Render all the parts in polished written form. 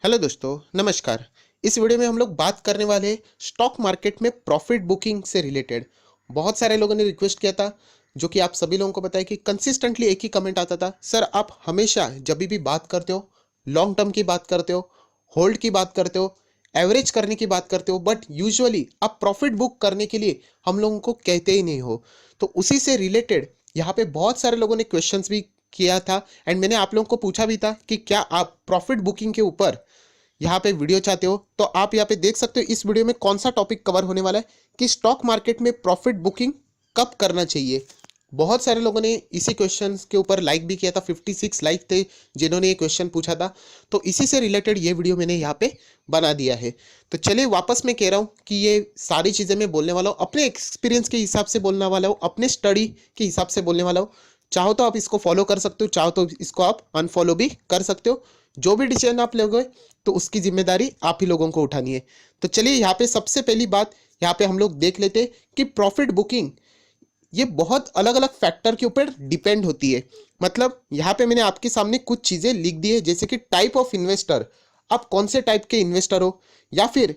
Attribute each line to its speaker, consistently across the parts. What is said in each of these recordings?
Speaker 1: Hello दोस्तों, नमस्कार। इस वीडियो में हम लोग बात करने वाले हैं स्टॉक मार्केट में प्रॉफिट बुकिंग से रिलेटेड। बहुत सारे लोगों ने रिक्वेस्ट किया था, जो कि आप सभी लोगों को पता है कि कंसिस्टेंटली एक ही कमेंट आता था, सर आप हमेशा जब भी बात करते हो लॉन्ग टर्म की बात करते हो, होल्ड की बात करते हो, एवरेज करने की बात करते हो, बट यूजुअली आप प्रॉफिट बुक करने के लिए हम लोगों को कहते ही नहीं हो। तो उसी से रिलेटेड यहाँ पे बहुत सारे लोगों ने क्वेश्चंस भी किया था एंड मैंने आप लोगों को पूछा भी था कि क्या आप प्रॉफिट बुकिंग के ऊपर यहाँ पे वीडियो चाहते हो। तो आप यहाँ पे देख सकते हो इस वीडियो में कौन सा टॉपिक कवर होने वाला है कि स्टॉक मार्केट में प्रॉफिट बुकिंग कब करना चाहिए। बहुत सारे लोगों ने इसी क्वेश्चन के ऊपर लाइक भी किया था, 56 लाइक थे जिन्होंने ये क्वेश्चन पूछा था। तो इसी से रिलेटेड ये वीडियो मैंने यहाँ पे बना दिया है। तो चलिए वापस मैं कह रहा हूँ कि ये सारी चीज़ें मैं बोलने वाला हूँ, अपने एक्सपीरियंस के हिसाब से बोलने वाला हूँ, अपने स्टडी के हिसाब से बोलने वाला हूँ। चाहो तो आप इसको फॉलो कर सकते हो, चाहो तो इसको आप अनफॉलो भी कर सकते हो। जो भी डिसीजन आप लोगे तो उसकी जिम्मेदारी आप ही लोगों को उठानी है। तो चलिए यहाँ पे सबसे पहली बात यहाँ पे हम लोग देख लेते हैं कि प्रॉफिट बुकिंग ये बहुत अलग अलग फैक्टर के ऊपर डिपेंड होती है। मतलब यहाँ पे मैंने आपके सामने कुछ चीज़ें लिख दी है, जैसे कि टाइप ऑफ इन्वेस्टर, आप कौन से टाइप के इन्वेस्टर हो, या फिर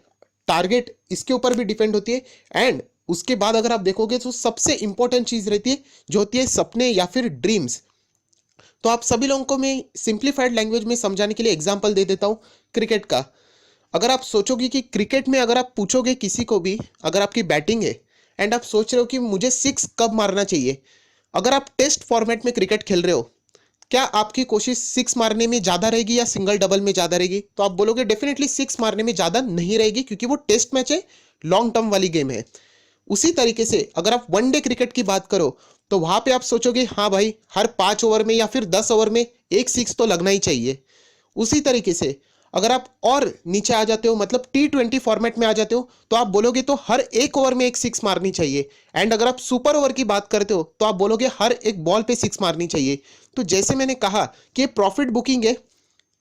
Speaker 1: टारगेट, इसके ऊपर भी डिपेंड होती है। एंड उसके बाद अगर आप देखोगे तो सबसे इंपॉर्टेंट चीज़ रहती है जो होती है सपने या फिर ड्रीम्स। तो आप सभी लोगों को मैं सिंप्लीफाइड लैंग्वेज में समझाने के लिए एग्जांपल दे देता हूँ क्रिकेट का। अगर आप सोचोगे कि क्रिकेट में अगर आप पूछोगे किसी को भी, अगर आपकी बैटिंग है एंड आप सोच रहे हो कि मुझे सिक्स कब मारना चाहिए, अगर आप टेस्ट फॉर्मेट में क्रिकेट खेल रहे हो, क्या आपकी कोशिश सिक्स मारने में ज़्यादा रहेगी या सिंगल डबल में ज़्यादा रहेगी? तो आप बोलोगे डेफिनेटली सिक्स मारने में ज़्यादा नहीं रहेगी, क्योंकि वो टेस्ट मैच है, लॉन्ग टर्म वाली गेम है। उसी तरीके से अगर आप वनडे क्रिकेट की बात करो तो वहां पे आप सोचोगे हाँ भाई, हर 5 ओवर में या फिर 10 ओवर में एक सिक्स तो लगना ही चाहिए। उसी तरीके से अगर आप और नीचे आ जाते हो, मतलब T20 फॉर्मेट में आ जाते हो, तो आप बोलोगे तो हर एक ओवर में एक सिक्स मारनी चाहिए। एंड अगर आप सुपर ओवर की बात करते हो तो आप बोलोगे हर एक बॉल पे सिक्स मारनी चाहिए। तो जैसे मैंने कहा कि प्रॉफिट बुकिंग है,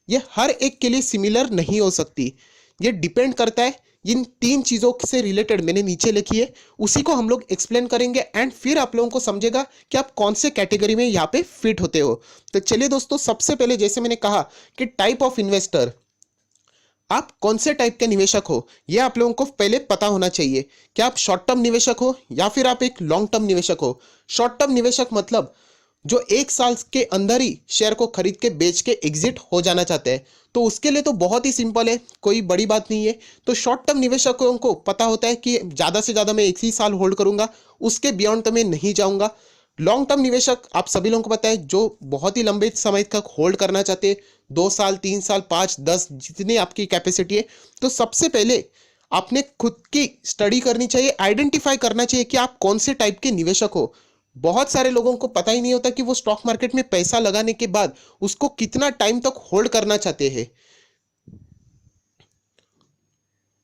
Speaker 1: ये हर एक के लिए सिमिलर नहीं हो सकती। ये डिपेंड करता है, इन तीन चीज़ों से रिलेटेड मैंने नीचे लिखी है, उसी को हम लोग एक्सप्लेन करेंगे एंड फिर आप लोगों को समझेगा कि आप कौन से कैटेगरी में यहाँ पे फिट होते हो। तो चलिए दोस्तों, सबसे पहले जैसे मैंने कहा कि टाइप ऑफ इन्वेस्टर, आप कौन से टाइप के निवेशक हो ये आप लोगों को पहले पता होना चाहिए। क्या आप शॉर्ट टर्म निवेशक हो या फिर आप एक लॉन्ग टर्म निवेशक हो? शॉर्ट टर्म निवेशक मतलब जो 1 साल के अंदर ही शेयर को खरीद के बेच के एग्जिट हो जाना चाहते हैं। तो उसके लिए तो बहुत ही सिंपल है, कोई बड़ी बात नहीं है। तो शॉर्ट टर्म निवेशकों को पता होता है कि ज़्यादा से ज़्यादा मैं एक ही साल होल्ड करूंगा, उसके बियॉन्ड तो मैं नहीं जाऊंगा। लॉन्ग टर्म निवेशक आप सभी लोगों को पता है, जो बहुत ही लंबे समय तक होल्ड करना चाहते हैं, 2 साल 3 साल 5 10 जितनी आपकी कैपेसिटी है। तो सबसे पहले आपने खुद की स्टडी करनी चाहिए, आइडेंटिफाई करना चाहिए कि आप कौन से टाइप के निवेशक हो। बहुत सारे लोगों को पता ही नहीं होता कि वो स्टॉक मार्केट में पैसा लगाने के बाद उसको कितना टाइम तक होल्ड करना चाहते हैं।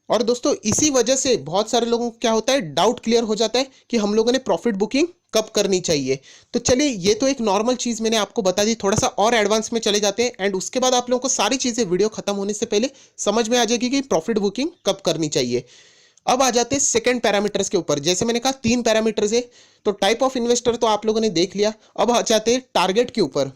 Speaker 1: और दोस्तों इसी वजह से बहुत सारे लोगों को क्या होता है, डाउट क्लियर हो जाता है कि हम लोगों ने प्रॉफिट बुकिंग कब करनी चाहिए। तो चलिए, ये तो एक नॉर्मल चीज मैंने आपको बता दी, थोड़ा सा और एडवांस में चले जाते हैं एंड उसके बाद आप लोगों को सारी चीजें वीडियो खत्म होने से पहले समझ में आ जाएगी कि प्रॉफिट बुकिंग कब करनी चाहिए। अब आ जाते हैं सेकंड पैरामीटर्स के ऊपर। जैसे मैंने कहा 3 पैरामीटर्स है, तो टाइप ऑफ इन्वेस्टर तो आप लोगों ने देख लिया। अब आ जाते हैं टारगेट के ऊपर।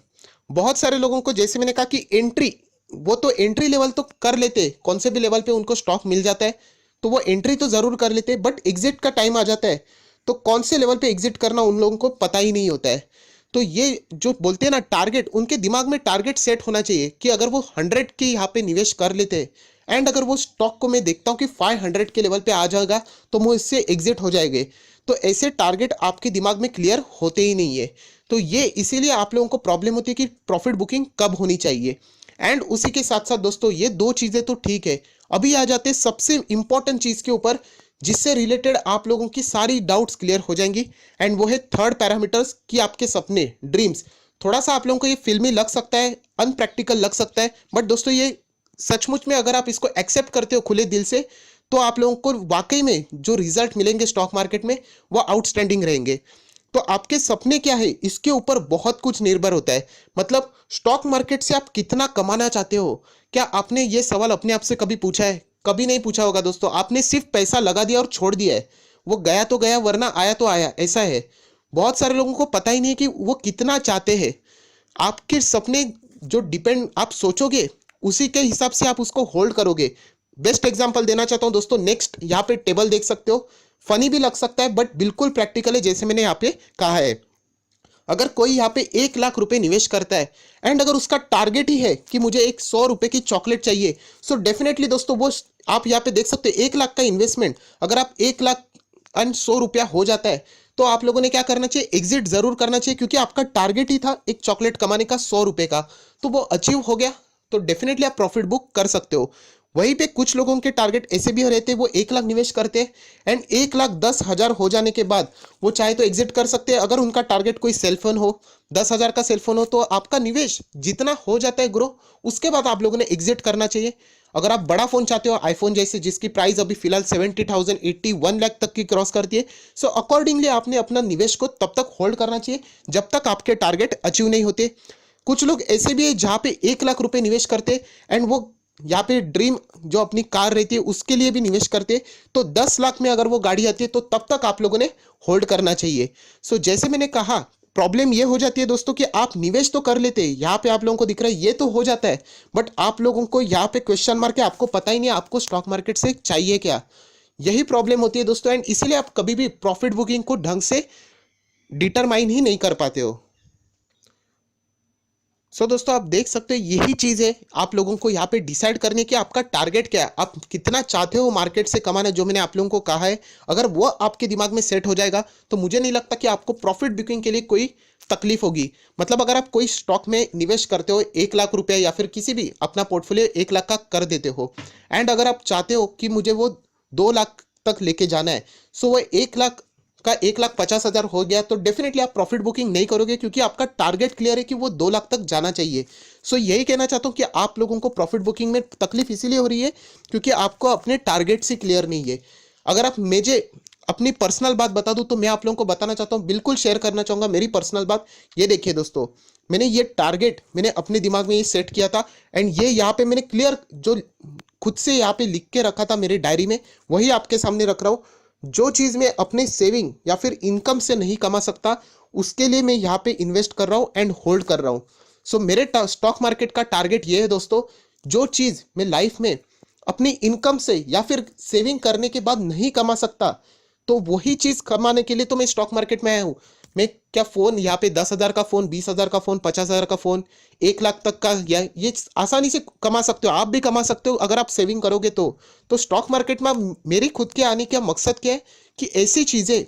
Speaker 1: बहुत सारे लोगों को, जैसे मैंने कहा कि एंट्री, वो तो एंट्री लेवल तो कर लेते, कौन से भी लेवल पे उनको स्टॉक मिल जाता है तो वो एंट्री तो जरूर कर लेते, बट एग्जिट का टाइम आ जाता है तो कौन से लेवल पे एग्जिट करना उन लोगों को पता ही नहीं होता है। तो ये जो बोलते हैं ना टारगेट, उनके दिमाग में टारगेट सेट होना चाहिए कि अगर वो 100 के यहाँ पे निवेश कर लेते हैं एंड अगर वो स्टॉक को मैं देखता हूँ कि 500 के लेवल पे आ जाएगा तो वो इससे एग्जिट हो जाएंगे। तो ऐसे टारगेट आपके दिमाग में क्लियर होते ही नहीं है। तो ये इसीलिए आप लोगों को प्रॉब्लम होती है कि प्रॉफिट बुकिंग कब होनी चाहिए। एंड उसी के साथ साथ दोस्तों, ये दो चीजें तो ठीक है, अभी आ जाते हैं सबसे इंपॉर्टेंट चीज के ऊपर, जिससे रिलेटेड आप लोगों की सारी डाउट्स क्लियर हो जाएंगी। एंड वो है थर्ड पैरामीटर्स कि आपके सपने, ड्रीम्स। थोड़ा सा आप लोगों को ये फिल्मी लग सकता है, अनप्रैक्टिकल लग सकता है, बट दोस्तों ये सचमुच में अगर आप इसको एक्सेप्ट करते हो खुले दिल से, तो आप लोगों को वाकई में जो रिजल्ट मिलेंगे स्टॉक मार्केट में वो आउटस्टैंडिंग रहेंगे। तो आपके सपने क्या है, इसके ऊपर बहुत कुछ निर्भर होता है। मतलब स्टॉक मार्केट से आप कितना कमाना चाहते हो, क्या आपने ये सवाल अपने आप से कभी पूछा है? कभी नहीं पूछा होगा दोस्तों। आपने सिर्फ पैसा लगा दिया और छोड़ दिया है, वो गया तो गया वरना आया तो आया, ऐसा है। बहुत सारे लोगों को पता ही नहीं है कि वो कितना चाहते हैं। आपके सपने जो डिपेंड आप सोचोगे उसी के हिसाब से आप उसको होल्ड करोगे। बेस्ट एग्जांपल देना चाहता हूं दोस्तों, नेक्स्ट यहाँ पे टेबल देख सकते हो, फनी भी लग सकता है बट बिल्कुल प्रैक्टिकल है जैसे मैंने यहाँ पे कहा है। अगर कोई यहाँ पे 1 लाख रुपए निवेश करता है एंड अगर उसका टारगेट ही है कि मुझे एक 100 रुपए की चॉकलेट चाहिए, सो डेफिनेटली दोस्तों वो आप यहाँ पे देख सकते हो 1 लाख का इन्वेस्टमेंट, अगर आप 1 लाख एंड 100 रुपया हो जाता है तो आप लोगों ने क्या करना चाहिए, एग्जिट जरूर करना चाहिए, क्योंकि आपका टारगेट ही था एक चॉकलेट कमाने का 100 रुपए का, तो वो अचीव हो गया, तो डेफिनेटली आप प्रॉफिट बुक कर सकते हो। वहीं पे कुछ लोगों के टारगेट ऐसे भी रहते हैं, वो 1 लाख निवेश करते हैं एंड 1,10,000 हो जाने के बाद वो चाहे तो एग्जिट कर सकते हैं। अगर उनका टारगेट कोई सेलफोन हो, 10,000 का सेलफोन हो, तो आपका निवेश जितना हो जाता है ग्रो, उसके बाद आप लोगों ने एग्जिट करना चाहिए। अगर आप बड़ा फोन चाहते हो, आईफोन जैसे जिसकी प्राइस अभी फिलहाल 70,000 1 लाख तक की क्रॉस करती है, सो अकॉर्डिंगली आपने अपना निवेश को तब तक होल्ड करना चाहिए जब तक आपके टारगेट अचीव नहीं होते। कुछ लोग ऐसे भी है जहां पे 1 लाख रुपए निवेश करते एंड वो यहाँ पे ड्रीम जो अपनी कार रहती है उसके लिए भी निवेश करते, तो 10 लाख में अगर वो गाड़ी आती है तो तब तक आप लोगों ने होल्ड करना चाहिए। सो जैसे मैंने कहा, प्रॉब्लम ये हो जाती है दोस्तों कि आप निवेश तो कर लेते हैं, यहाँ पे आप लोगों को दिख रहा है ये तो हो जाता है, बट आप लोगों को यहाँ पे क्वेश्चन मार्क है, आपको पता ही नहीं आपको स्टॉक मार्केट से चाहिए क्या। यही प्रॉब्लम होती है दोस्तों, एंड इसीलिए आप कभी भी प्रॉफिट बुकिंग को ढंग से डिटरमाइन ही नहीं कर पाते हो। सो दोस्तों आप देख सकते हो यही चीज है आप लोगों को यहाँ पे डिसाइड करने की, आपका टारगेट क्या है, आप कितना चाहते हो मार्केट से कमाना, जो मैंने आप लोगों को कहा है। अगर वो आपके दिमाग में सेट हो जाएगा तो मुझे नहीं लगता कि आपको प्रॉफिट बुकिंग के लिए कोई तकलीफ होगी। मतलब अगर आप कोई स्टॉक में निवेश करते हो 1 लाख रुपया या फिर किसी भी अपना पोर्टफोलियो 1 लाख का कर देते हो, एंड अगर आप चाहते हो कि मुझे वो 2 लाख तक लेके जाना है, सो वो 1 लाख का 1,50,000 हो गया, तो डेफिनेटली आप प्रॉफिट बुकिंग नहीं करोगे, क्योंकि आपका टारगेट क्लियर है कि वो 2 लाख तक जाना चाहिए। सो यही कहना चाहता हूं कि आप लोगों को प्रॉफिट बुकिंग में तकलीफ इसीलिए हो रही है क्योंकि आपको अपने टारगेट से क्लियर नहीं है। अगर आप मुझे अपनी पर्सनल बात बता दूं तो मैं आप लोगों को बताना चाहता हूं, बिल्कुल शेयर करना चाहूंगा मेरी पर्सनल बात। ये देखिए दोस्तों, मैंने ये टारगेट मैंने अपने दिमाग में ये सेट किया था एंड ये यहाँ पे मैंने क्लियर जो खुद से यहाँ पे लिख के रखा था मेरी डायरी में, वही आपके सामने रख रहा हूँ। जो चीज मैं अपने सेविंग या फिर इनकम से नहीं कमा सकता, उसके लिए मैं यहाँ पे इन्वेस्ट कर रहा हूँ एंड होल्ड कर रहा हूँ। सो मेरे स्टॉक मार्केट का टारगेट ये है दोस्तों, जो चीज मैं लाइफ में अपनी इनकम से या फिर सेविंग करने के बाद नहीं कमा सकता, तो वही चीज कमाने के लिए तो मैं स्टॉक मार्केट में आया हूँ। मैं क्या फोन यहाँ पे 10,000 का फोन, 20,000 का फोन, 50,000 का फोन, 1 लाख तक का, या ये आसानी से कमा सकते हो, आप भी कमा सकते हो अगर आप सेविंग करोगे तो स्टॉक मार्केट में मेरी खुद के आने का मकसद क्या है कि ऐसी चीजें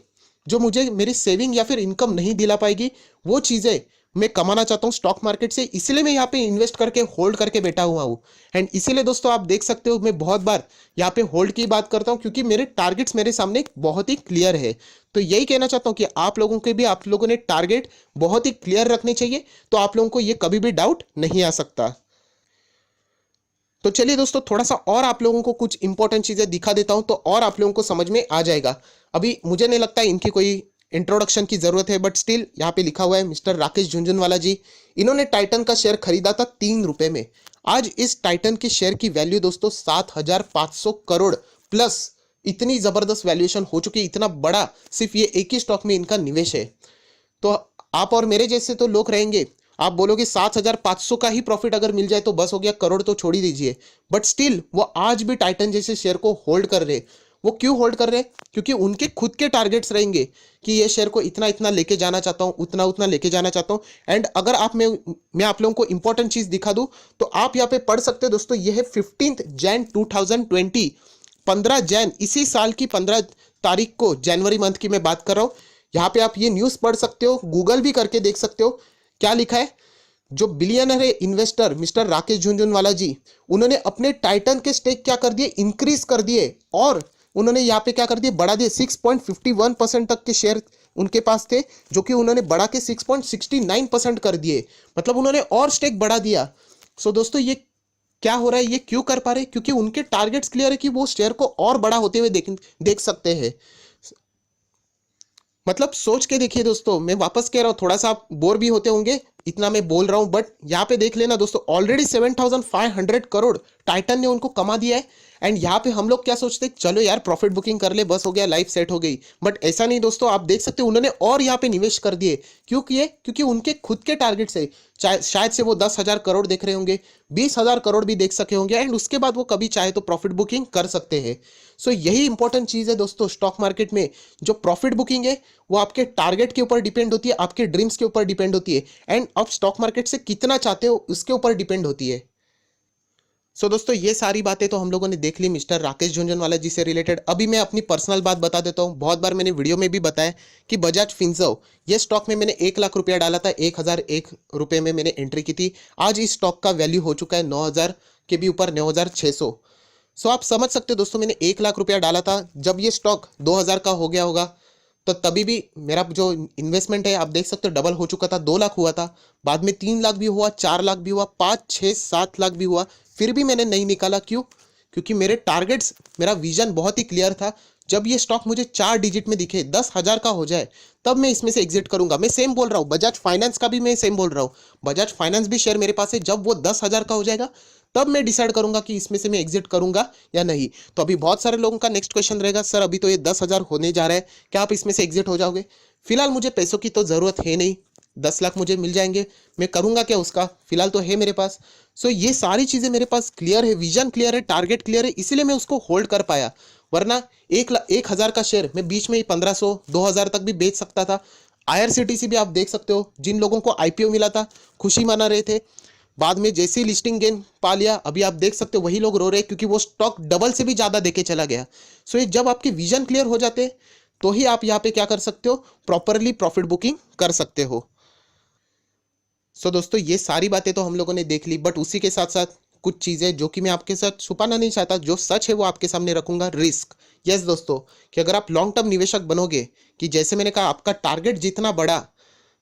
Speaker 1: जो मुझे मेरी सेविंग या फिर इनकम नहीं दिला पाएगी, वो चीजें मैं कमाना चाहता हूँ स्टॉक मार्केट से, इसीलिए मैं यहाँ पे इन्वेस्ट करके होल्ड करके बैठा हुआ हूँ। एंड इसीलिए दोस्तों आप देख सकते हो मैं बहुत बार यहाँ पे होल्ड की बात करता हूँ, क्योंकि मेरे टारगेट्स मेरे सामने बहुत ही क्लियर है। तो यही कहना चाहता हूँ कि आप लोगों के भी आप लोगों ने टारगेट बहुत ही क्लियर रखने चाहिए, तो आप लोगों को ये कभी भी डाउट नहीं आ सकता। तो चलिए दोस्तों, थोड़ा सा और आप लोगों को कुछ इंपॉर्टेंट चीजें दिखा देता हूं, तो और आप लोगों को समझ में आ जाएगा। अभी मुझे नहीं लगता इनकी कोई इंट्रोडक्शन की जरूरत है, बट स्टिल यहाँ पे लिखा हुआ है मिस्टर राकेश झुनझुनवाला जी। इन्होंने टाइटन का शेयर खरीदा था 3 रुपए में। आज इस टाइटन के शेयर की वैल्यू दोस्तों 7,500 करोड़ प्लस, इतनी जबरदस्त वैल्यूएशन हो चुकी है, इतना बड़ा सिर्फ ये एक ही स्टॉक में इनका निवेश है। तो आप और मेरे जैसे तो लोग रहेंगे, आप बोलोगे 7,500 का ही प्रॉफिट अगर मिल जाए तो बस हो गया, करोड़ तो छोड़ ही दीजिए, बट स्टिल वो आज भी टाइटन जैसे शेयर को होल्ड कर रहे। वो क्यों होल्ड कर रहे हैं? क्योंकि उनके खुद के टारगेट्स रहेंगे कि ये शेयर को इतना इतना लेके जाना चाहता हूँ, उतना उतना लेके जाना चाहता हूँ। एंड अगर मैं आप लोगों को इंपॉर्टेंट चीज दिखा दूं तो आप यहाँ पे पढ़ सकते हो दोस्तों, ये है 15 जैन 2020, 15 जैन, इसी साल की 15 तारीख को, जनवरी मंथ की मैं बात कर रहा हूँ। यहाँ पे आप ये न्यूज़ पढ़ सकते हो, गूगल भी करके देख सकते हो क्या लिखा है। जो बिलियनर है इन्वेस्टर मिस्टर राकेश झुनझुनवाला जी, उन्होंने अपने टाइटन के स्टेक क्या कर दिए, इंक्रीज कर दिए, और उन्होंने यहाँ पे क्या कर दिए, बढ़ा दिए। 6.51% तक के शेयर उनके पास थे, जो कि उन्होंने बढ़ा के 6.69% कर दिए, मतलब उन्होंने और स्टेक बढ़ा दिया। सो दोस्तों ये क्या हो रहा है, ये क्यों कर पा रहे हैं? क्योंकि उनके टारगेट्स क्लियर है कि वो शेयर को और बड़ा होते हुए देख सकते हैं। मतलब सोच के देखिए दोस्तों, मैं वापस कह रहा हूँ, थोड़ा सा आप बोर भी होते होंगे इतना मैं बोल रहा हूँ, बट यहाँ पे देख लेना दोस्तों, ऑलरेडी 7,500 करोड़ टाइटन ने उनको कमा दिया है। एंड यहाँ पे हम लोग क्या सोचते हैं, चलो यार प्रॉफिट बुकिंग कर ले, बस हो गया, लाइफ सेट हो गई। बट ऐसा नहीं दोस्तों, आप देख सकते हो उन्होंने और यहाँ पे निवेश कर दिए। क्यों किए? क्योंकि उनके खुद के टारगेट से शायद से वो 10,000 करोड़ देख रहे होंगे, 20,000 करोड़ भी देख सके होंगे, एंड उसके बाद वो कभी चाहे तो प्रॉफिट बुकिंग कर सकते हैं। सो यही इंपॉर्टेंट चीज़ है दोस्तों स्टॉक मार्केट में। जो प्रॉफिट बुकिंग है वो आपके टारगेट के ऊपर डिपेंड होती है, आपके ड्रीम्स के ऊपर डिपेंड होती है, एंड आप स्टॉक मार्केट से कितना चाहते हो उसके ऊपर डिपेंड होती है। सो दोस्तों ये सारी बातें तो हम लोगों ने देख ली मिस्टर राकेश झुनझुनवाला जी से रिलेटेड। अभी मैं अपनी पर्सनल बात बता देता हूँ। बहुत बार मैंने वीडियो में भी बताया कि बजाज फिनसर्व, ये स्टॉक में मैंने 1 लाख रुपया डाला था, 1,001 रुपये में मैंने एंट्री की थी। आज इस स्टॉक का वैल्यू हो चुका है 9,000 के भी ऊपर, 9,600। सो आप समझ सकते हो दोस्तों, मैंने 1 लाख रुपया डाला था, जब ये स्टॉक 2,000 का हो गया होगा तो तभी भी मेरा जो इन्वेस्टमेंट है आप देख सकते हो डबल हो चुका था। 2 लाख हुआ था, बाद में 3 लाख भी हुआ, 4 लाख भी हुआ, 5, 6, 7 लाख भी हुआ, फिर भी मैंने नहीं निकाला। क्यों? क्योंकि मेरे टारगेट्स, मेरा विजन बहुत ही क्लियर था। जब ये स्टॉक मुझे 4 डिजिट में दिखे, 10,000 का हो जाए, तब मैं इसमें से एग्जिट करूंगा। मैं सेम बोल रहा हूँ, बजाज फाइनेंस का भी मैं सेम बोल रहा हूँ। बजाज फाइनेंस भी शेयर मेरे पास है, जब वो 10,000 का हो जाएगा तब मैं डिसाइड करूंगा कि इसमें से मैं एग्जिट करूंगा या नहीं। तो अभी बहुत सारे लोगों का नेक्स्ट क्वेश्चन रहेगा, सर अभी तो ये 10,000 होने जा रहा है, क्या आप इसमें से एग्जिट हो जाओगे? फिलहाल मुझे पैसों की तो जरूरत है नहीं, 10 लाख मुझे मिल जाएंगे, मैं करूंगा क्या उसका, फिलहाल तो है मेरे पास। सो ये सारी चीजें मेरे पास क्लियर है, विजन क्लियर है, टारगेट क्लियर है, इसीलिए मैं उसको होल्ड कर पाया। वरना 1,000 का शेयर मैं बीच में ही 1,500 2,000 तक भी बेच सकता था। IRCTC भी आप देख सकते हो, जिन लोगों को IPO मिला था खुशी मना रहे थे, बाद में जैसे ही लिस्टिंग गेन पा लिया, अभी आप देख सकते हो वही लोग रो रहे हैं, क्योंकि वो स्टॉक डबल से भी ज्यादा देके चला गया। सो ये जब आपके विजन क्लियर हो जाते हैं तो ही आप यहाँ पे क्या कर सकते हो, प्रॉपरली प्रॉफिट बुकिंग कर सकते हो। सो दोस्तों ये सारी बातें तो हम लोगों ने देख ली, बट उसी के साथ साथ कुछ चीज़ें जो कि मैं आपके साथ छुपाना नहीं चाहता, जो सच है वो आपके सामने रखूंगा। रिस्क, यस दोस्तों, कि अगर आप लॉन्ग टर्म निवेशक बनोगे, कि जैसे मैंने कहा आपका टारगेट जितना बड़ा,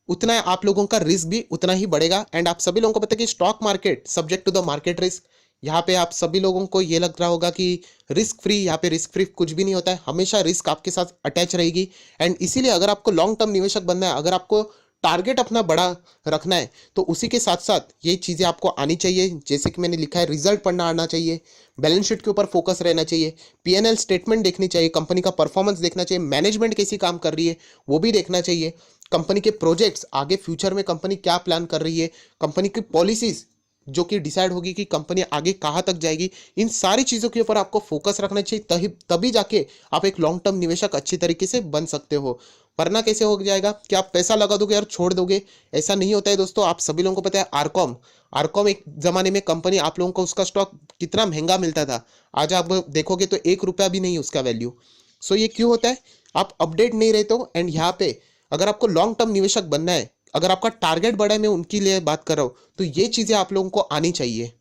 Speaker 1: उतना आप लोगों का रिस्क भी उतना ही बढ़ेगा। एंड आप सभी लोगों को पता है कि stock market subject to the market risk. यहाँ पे आप सभी लोगों को ये लग रहा होगा कि रिस्क फ्री, यहाँ पे रिस्क फ्री कुछ भी नहीं होता है, हमेशा रिस्क आपके साथ अटैच रहेगी। एंड इसीलिए अगर आपको लॉन्ग टर्म निवेशक बनना है, अगर आपको टारगेट अपना बड़ा रखना है, तो उसी के साथ साथ ये चीज़ें आपको आनी चाहिए। जैसे कि मैंने लिखा है, रिजल्ट पढ़ना आना चाहिए, बैलेंस शीट के ऊपर फोकस रहना चाहिए, P&L स्टेटमेंट देखनी चाहिए, कंपनी का परफॉर्मेंस देखना चाहिए, मैनेजमेंट कैसी काम कर रही है वो भी देखना चाहिए, कंपनी के प्रोजेक्ट्स, आगे फ्यूचर में कंपनी क्या प्लान कर रही है, कंपनी की पॉलिसीज जो कि डिसाइड होगी कि कंपनी आगे कहाँ तक जाएगी, इन सारी चीज़ों के ऊपर आपको फोकस रखना चाहिए। तभी तभी जाके आप एक लॉन्ग टर्म निवेशक अच्छी तरीके से बन सकते हो। वरना कैसे हो जाएगा कि आप पैसा लगा दोगे और छोड़ दोगे, ऐसा नहीं होता है दोस्तों। आप सभी लोगों को पता है आरकॉम, आरकॉम एक जमाने में कंपनी, आप लोगों को उसका स्टॉक कितना महंगा मिलता था, आज आप देखोगे तो 1 रुपया भी नहीं उसका वैल्यू। सो ये क्यों होता है? आप अपडेट नहीं रहते हो। एंड यहाँ पे अगर आपको लॉन्ग टर्म निवेशक बनना है, अगर आपका टारगेट बड़ा है, मैं उनके लिए बात कर रहा हूँ, तो ये चीजें आप लोगों को आनी चाहिए।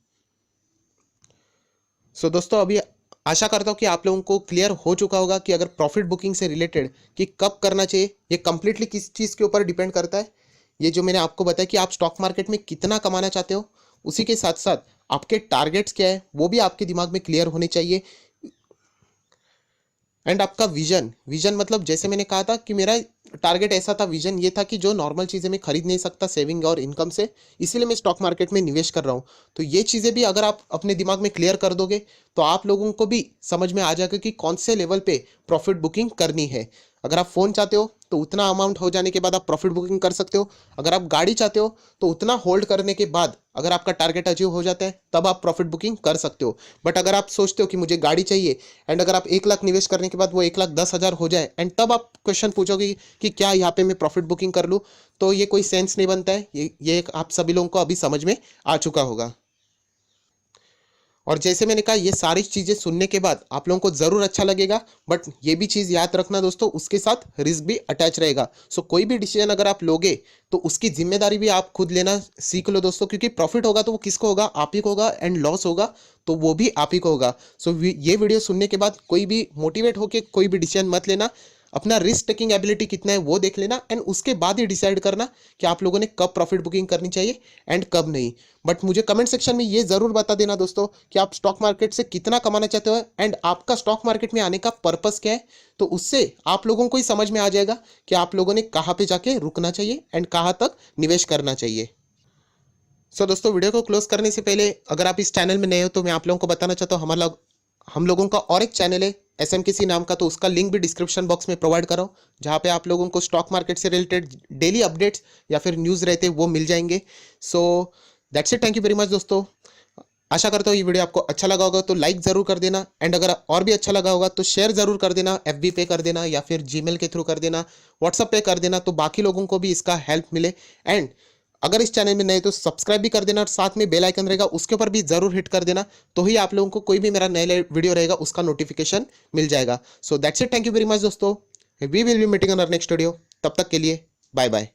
Speaker 1: सो दोस्तों अभी आशा करता हूँ कि आप लोगों को क्लियर हो चुका होगा कि अगर प्रॉफिट बुकिंग से रिलेटेड कि कब करना चाहिए, ये कंप्लीटली किस चीज़ के ऊपर डिपेंड करता है। ये जो मैंने आपको बताया कि आप स्टॉक मार्केट में कितना कमाना चाहते हो, उसी के साथ साथ आपके टारगेट्स क्या है वो भी आपके दिमाग में क्लियर होने चाहिए। एंड आपका विजन, विजन मतलब जैसे मैंने कहा था कि मेरा टारगेट ऐसा था, विजन ये था कि जो नॉर्मल चीज़ें मैं खरीद नहीं सकता सेविंग और इनकम से, इसीलिए मैं स्टॉक मार्केट में निवेश कर रहा हूँ। तो ये चीज़ें भी अगर आप अपने दिमाग में क्लियर कर दोगे तो आप लोगों को भी समझ में आ जाएगा कि कौन से लेवल पे प्रॉफिट बुकिंग करनी है। अगर आप फ़ोन चाहते हो तो उतना अमाउंट हो जाने के बाद आप प्रॉफिट बुकिंग कर सकते हो। अगर आप गाड़ी चाहते हो तो उतना होल्ड करने के बाद अगर आपका टारगेट अचीव हो जाता है तब आप प्रॉफिट बुकिंग कर सकते हो। बट अगर आप सोचते हो कि मुझे गाड़ी चाहिए, एंड अगर आप 1 लाख निवेश करने के बाद वो 1,10,000 हो जाए, एंड तब आप क्वेश्चन पूछोगे कि क्या यहाँ पे मैं प्रॉफिट बुकिंग कर लूँ, तो ये कोई सेंस नहीं बनता है। ये आप सभी लोगों को अभी समझ में आ चुका होगा। और जैसे मैंने कहा, ये सारी चीज़ें सुनने के बाद आप लोगों को ज़रूर अच्छा लगेगा, बट ये भी चीज़ याद रखना दोस्तों, उसके साथ रिस्क भी अटैच रहेगा। सो कोई भी डिसीजन अगर आप लोगे तो उसकी जिम्मेदारी भी आप खुद लेना सीख लो दोस्तों, क्योंकि प्रॉफिट होगा तो वो किसको होगा, आप ही को होगा, एंड लॉस होगा तो वो भी आप ही को होगा। सो ये वीडियो सुनने के बाद कोई भी मोटिवेट होकर कोई भी डिसीजन मत लेना, अपना रिस्क टेकिंग एबिलिटी कितना है वो देख लेना, एंड उसके बाद ही डिसाइड करना कि आप लोगों ने कब प्रॉफिट बुकिंग करनी चाहिए एंड कब नहीं। बट मुझे कमेंट सेक्शन में ये ज़रूर बता देना दोस्तों कि आप स्टॉक मार्केट से कितना कमाना चाहते हो, एंड आपका स्टॉक मार्केट में आने का पर्पस क्या है। तो उससे आप लोगों को ही समझ में आ जाएगा कि आप लोगों ने कहाँ पे जाके रुकना चाहिए एंड कहाँ तक निवेश करना चाहिए। सो दोस्तों वीडियो को क्लोज करने से पहले अगर आप इस चैनल में नए हो तो मैं आप लोगों को बताना चाहता हूँ, हमारा हम लोगों का और एक चैनल है SMKC नाम का, तो उसका लिंक भी डिस्क्रिप्शन बॉक्स में प्रोवाइड करो, जहाँ पे आप लोगों को स्टॉक मार्केट से रिलेटेड डेली अपडेट्स या फिर न्यूज़ रहते हैं वो मिल जाएंगे। सो that's it, thank you very much दोस्तों। आशा करता हूँ ये वीडियो आपको अच्छा लगा होगा, तो लाइक ज़रूर कर देना, एंड अगर और भी अच्छा लगा होगा तो शेयर ज़रूर कर देना, FB पे कर देना या फिर जीमेल के थ्रू कर देना, व्हाट्सअप पे कर देना, तो बाकी लोगों को भी इसका हेल्प मिले। एंड अगर इस चैनल में नए तो सब्सक्राइब भी कर देना, और साथ में बेल आइकन रहेगा उसके ऊपर भी ज़रूर हिट कर देना, तो ही आप लोगों को कोई भी मेरा नया वीडियो रहेगा उसका नोटिफिकेशन मिल जाएगा। So that's it, thank you very much दोस्तों। We will be meeting on our next video. तब तक के लिए बाय बाय।